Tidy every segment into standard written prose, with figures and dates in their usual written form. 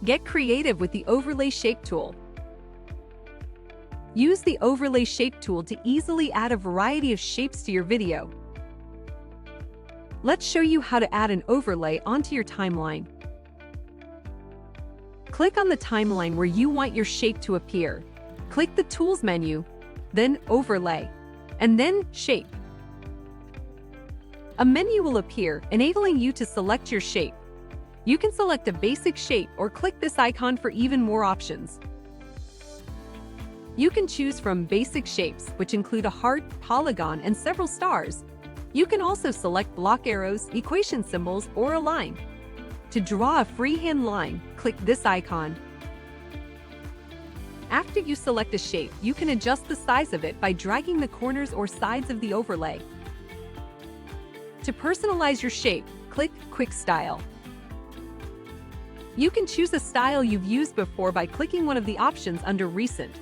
Get creative with the Overlay Shape tool. Use the Overlay Shape tool to easily add a variety of shapes to your video. Let's show you how to add an overlay onto your timeline. Click on the timeline where you want your shape to appear. Click the Tools menu, then Overlay, and then Shape. A menu will appear, enabling you to select your shape. You can select a basic shape or click this icon for even more options. You can choose from basic shapes, which include a heart, polygon, and several stars. You can also select block arrows, equation symbols, or a line. To draw a freehand line, click this icon. After you select a shape, you can adjust the size of it by dragging the corners or sides of the overlay. To personalize your shape, click Quick Style. You can choose a style you've used before by clicking one of the options under Recent.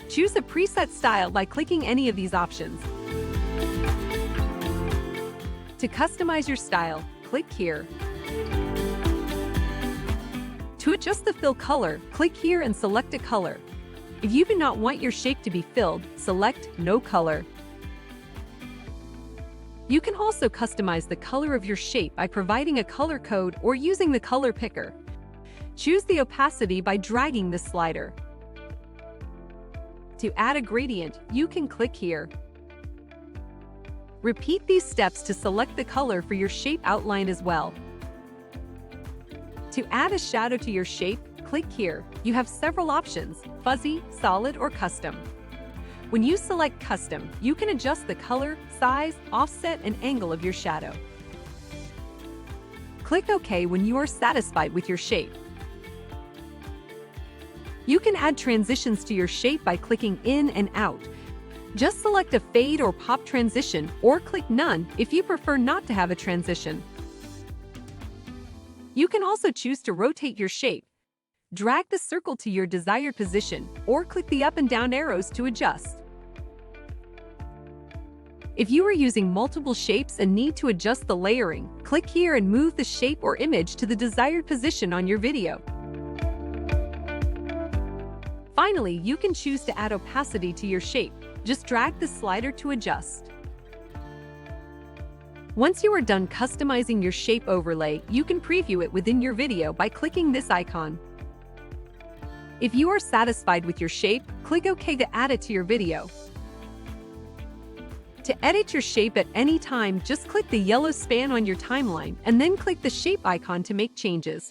Choose a preset style by clicking any of these options. To customize your style, click here. To adjust the fill color, click here and select a color. If you do not want your shape to be filled, select No Color. You can also customize the color of your shape by providing a color code or using the color picker. Choose the opacity by dragging the slider. To add a gradient, you can click here. Repeat these steps to select the color for your shape outline as well. To add a shadow to your shape, click here. You have several options: fuzzy, solid, or custom. When you select custom, you can adjust the color, size, offset, and angle of your shadow. Click OK when you are satisfied with your shape. You can add transitions to your shape by clicking in and out. Just select a fade or pop transition, or click none if you prefer not to have a transition. You can also choose to rotate your shape. Drag the circle to your desired position, or click the up and down arrows to adjust. If you are using multiple shapes and need to adjust the layering, click here and move the shape or image to the desired position on your video. Finally, you can choose to add opacity to your shape. Just drag the slider to adjust. Once you are done customizing your shape overlay, you can preview it within your video by clicking this icon. If you are satisfied with your shape, click OK to add it to your video. To edit your shape at any time, just click the yellow span on your timeline and then click the shape icon to make changes.